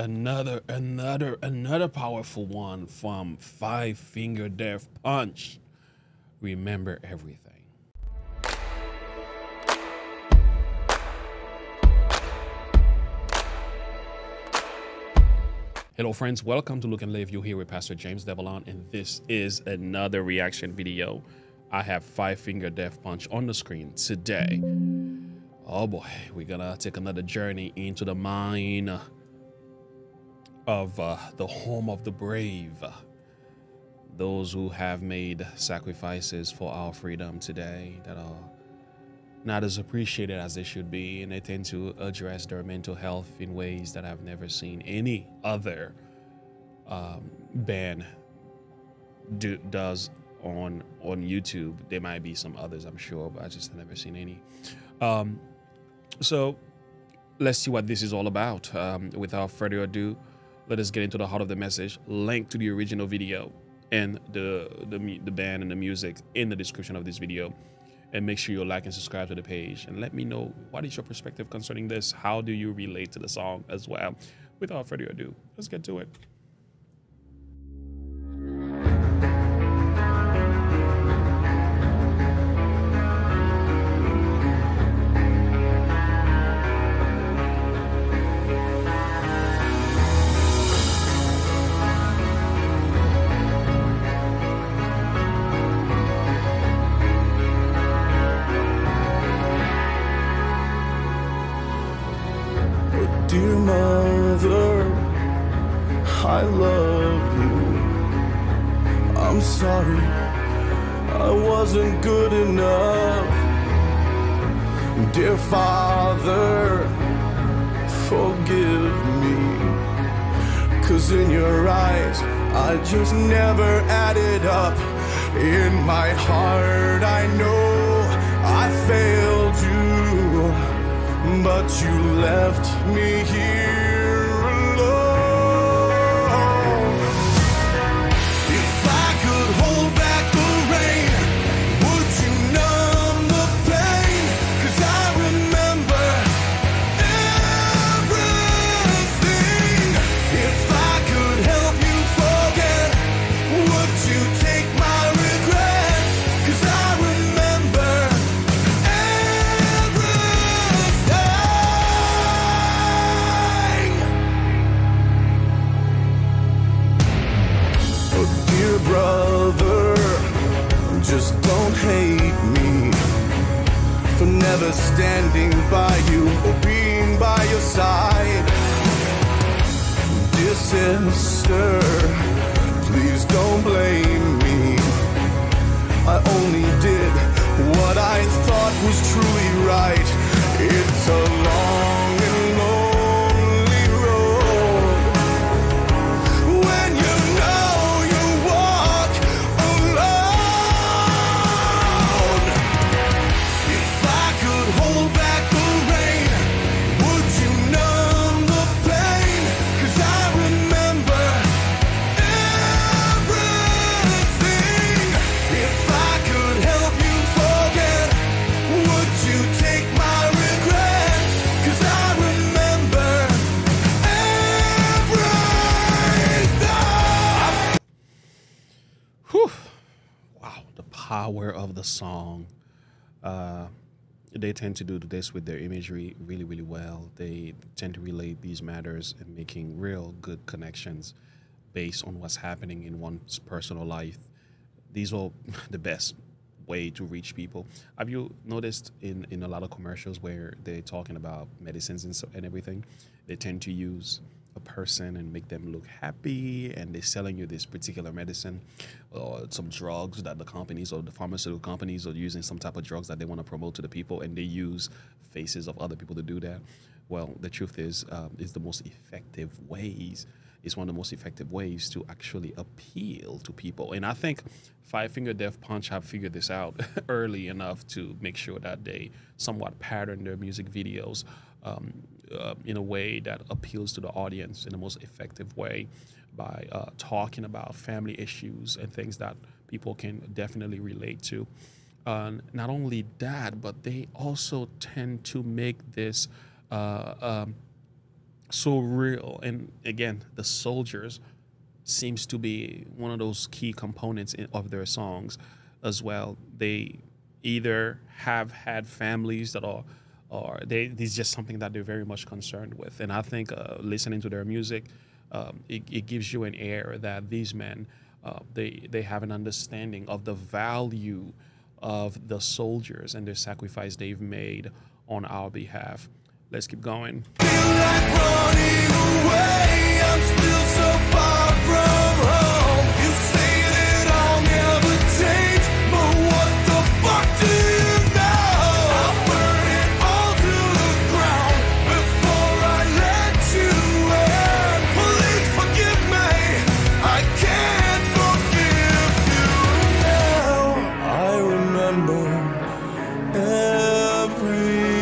another powerful one from Five Finger Death Punch. Remember everything. Hello friends, welcome to Look and Live. You're here with Pastor James Devallon, and this is another reaction video. I have Five Finger Death Punch on the screen today. Oh boy, we're gonna take another journey into the mind of the home of the brave. Those who have made sacrifices for our freedom today that are not as appreciated as they should be, and they tend to address their mental health in ways that I've never seen any other band does on YouTube. There might be some others, I'm sure, but I just have never seen any. So let's see what this is all about. Without further ado, let us get into the heart of the message. Link to the original video and the band and the music in the description of this video. And make sure you like and subscribe to the page. And let me know, what is your perspective concerning this? How do you relate to the song as well? Without further ado, let's get to it. Dear mother, I love you. I'm sorry I wasn't good enough. Dear father, forgive me, 'cause in your eyes I just never added up. In my heart I know I failed you, but you left me here alone. If I could hold back the rain, would you numb the pain? 'Cause I remember everything. If I could help you forget, would you take my regrets? 'Cause I remember brother, just don't hate me for never standing by you or being by your side. Dear sister, please don't blame me. I only did what I thought was truly right. It's a long and lonely road when you know you walk alone. If I could hold back the rain, would you numb the pain? 'Cause I remember everything. If I could help you forget, would you take my regrets? 'Cause I remember everything. Whew. Wow, the power of the song. They tend to do this with their imagery really, really well. They tend to relate these matters and making real good connections based on what's happening in one's personal life. These are the best way to reach people. Have you noticed in a lot of commercials where they're talking about medicines and everything, they tend to use a person and make them look happy, and they're selling you this particular medicine or some drugs that the companies or the pharmaceutical companies are using, some type of drugs that they want to promote to the people, and they use faces of other people to do that. Well, the truth is the most effective ways. It's one of the most effective ways to actually appeal to people. And I think Five Finger Death Punch have figured this out early enough to make sure that they somewhat pattern their music videos in a way that appeals to the audience in the most effective way by talking about family issues and things that people can definitely relate to. Not only that, but they also tend to make this so real. And again, the soldiers seems to be one of those key components of their songs as well. They either have had families that are, or they, this is just something that they're very much concerned with. And I think listening to their music, it gives you an air that these men, they have an understanding of the value of the soldiers and their sacrifice they've made on our behalf. Let's keep going. Feel like running away. I'm still so far from home. You say that I'll never change, but what the fuck do you know? I'll burn it all to the ground before I let you in. Please forgive me. I can't forgive you now. I remember everything.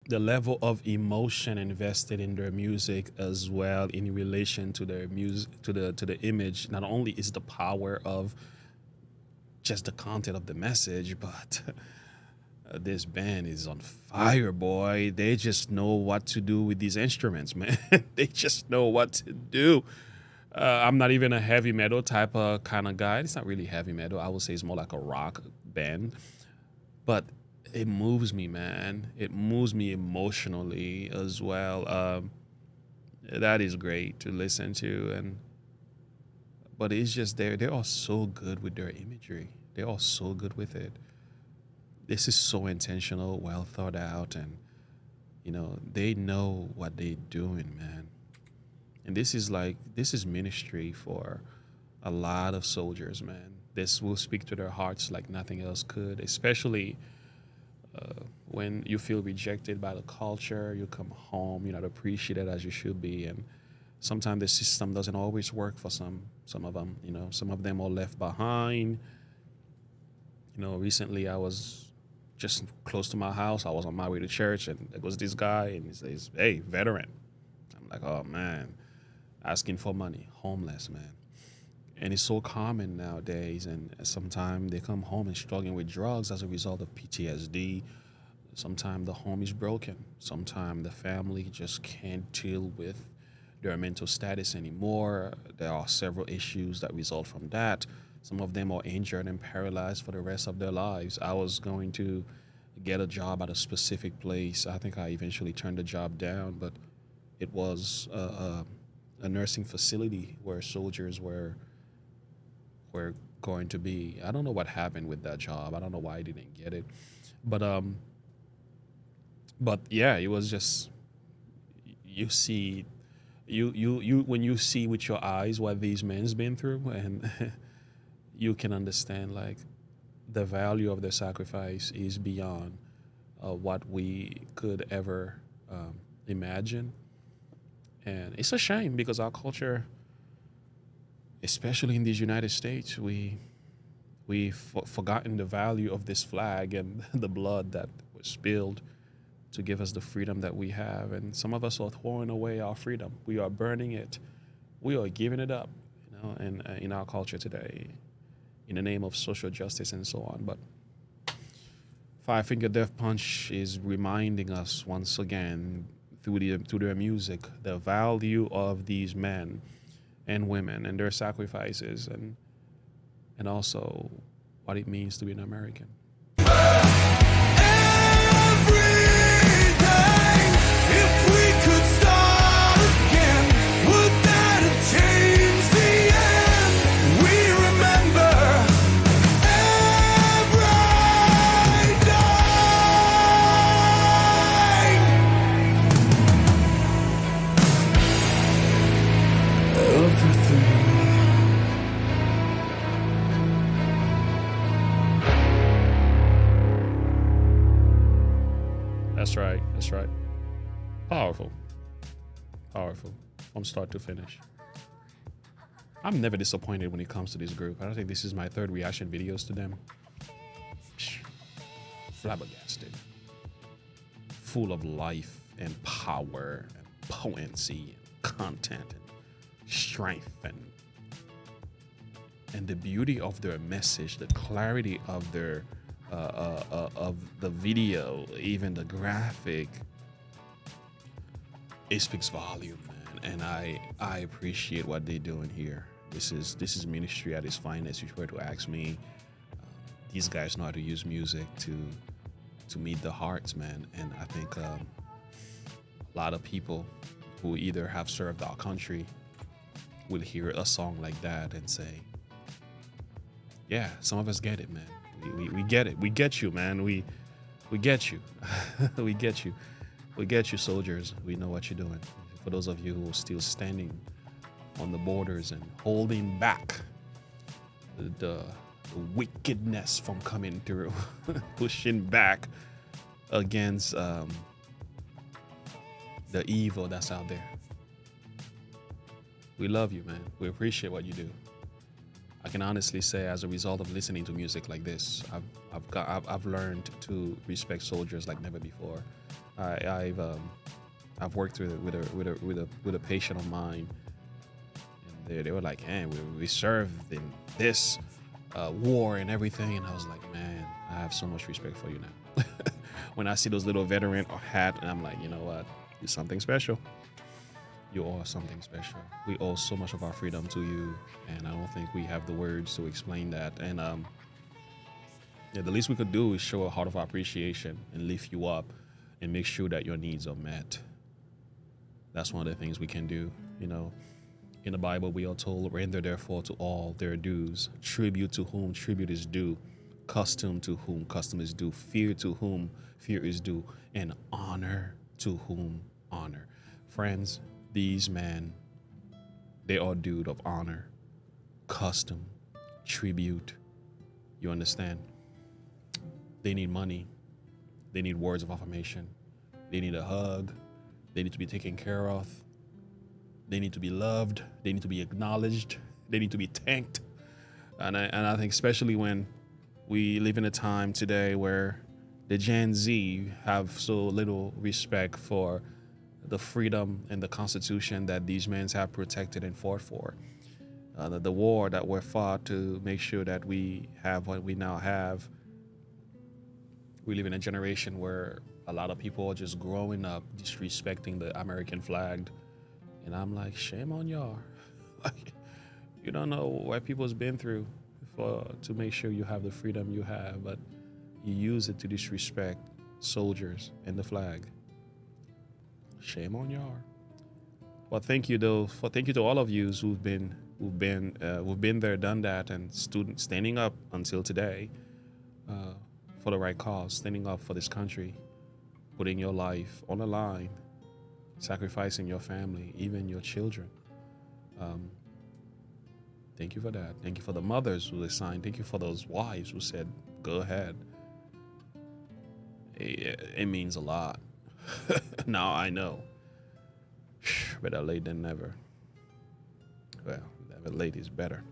The level of emotion invested in their music as well in relation to their music, to the image, not only is the power of just the content of the message, but this band is on fire, boy. They just know what to do with these instruments, man. They just know what to do. I'm not even a heavy metal type of kind of guy. It's not really heavy metal. I would say it's more like a rock band, but it moves me, man. It moves me emotionally as well. That is great to listen to, but it's just they are so good with their imagery. They are so good with it. This is so intentional, well thought out, and they know what they're doing, man. And this is ministry for a lot of soldiers, man. This will speak to their hearts like nothing else could, especially when you feel rejected by the culture. You come home, you're not appreciated as you should be, and sometimes the system doesn't always work for some of them. Some of them are left behind. Recently I was just close to my house. I was on my way to church, and there was this guy, and he says, "Hey, veteran." I'm like, "Oh man, asking for money, homeless, man." And it's so common nowadays, and sometimes they come home and struggling with drugs as a result of PTSD. Sometimes the home is broken. Sometimes the family just can't deal with their mental status anymore. There are several issues that result from that. Some of them are injured and paralyzed for the rest of their lives. I was going to get a job at a specific place. I think I eventually turned the job down, but it was a nursing facility where soldiers were going to be. I don't know what happened with that job. I don't know why I didn't get it, but yeah, it was just, you see, you when you see with your eyes what these men's been through, and you can understand like the value of their sacrifice is beyond what we could ever imagine. And it's a shame because our culture, especially in these United States, we've forgotten the value of this flag and the blood that was spilled to give us the freedom that we have. And some of us are throwing away our freedom. We are burning it. We are giving it up, in our culture today, in the name of social justice and so on. But Five Finger Death Punch is reminding us once again through their music the value of these men and women and their sacrifices, and also what it means to be an American. Everything, if we could start again, would that have changed the end? We remember everything. That's right. That's right. Powerful. Powerful. From start to finish. I'm never disappointed when it comes to this group. I don't think this is my third reaction videos to them. Flabbergasted. Full of life and power and potency and content and strength and the beauty of their message, the clarity of their of the video, even the graphic. It speaks volume, man, and I appreciate what they're doing here. This is ministry at its finest. If you were to ask me, these guys know how to use music to meet the hearts, man. And I think a lot of people who either have served our country will hear a song like that and say, yeah, some of us get it, man. We get it. We get you, man. We get you. We get you. We get you, soldiers. We know what you're doing. For those of you who are still standing on the borders and holding back the wickedness from coming through, pushing back against the evil that's out there. We love you, man. We appreciate what you do. I can honestly say, as a result of listening to music like this, I've learned to respect soldiers like never before. I've worked with a patient of mine, and they were like, "Hey, we served in this war and everything," and I was like, "Man, I have so much respect for you now." When I see those little veteran hat, and I'm like, you know what? You're something special. You are something special. We owe so much of our freedom to you, and I don't think we have the words to explain that. And yeah, the least we could do is show a heart of appreciation and lift you up and make sure that your needs are met. That's one of the things we can do. You know, in the Bible, we are told, render therefore to all their dues, tribute to whom tribute is due, custom to whom custom is due, fear to whom fear is due, and honor to whom honor. Friends, these men, they are due of honor, custom, tribute. You understand? They need money. They need words of affirmation. They need a hug. They need to be taken care of. They need to be loved. They need to be acknowledged. They need to be thanked. And I think especially when we live in a time today where the Gen Z have so little respect for the freedom and the Constitution that these men have protected and fought for. The war that we're fought to make sure that we have what we now have. We live in a generation where a lot of people are just growing up disrespecting the American flag. And I'm like, shame on y'all. You don't know what people's been through to make sure you have the freedom you have, but you use it to disrespect soldiers and the flag. Shame on y'all. Well, thank you though. Thank you to all of you who've been there, done that, and standing up until today for the right cause, standing up for this country, putting your life on the line, sacrificing your family, even your children. Thank you for that. Thank you for the mothers who signed. Thank you for those wives who said, "Go ahead." It means a lot. Now I know. Better late than never. Well, never late is better.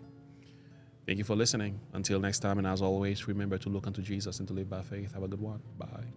Thank you for listening. Until next time, and as always, remember to look unto Jesus and to live by faith. Have a good one. Bye.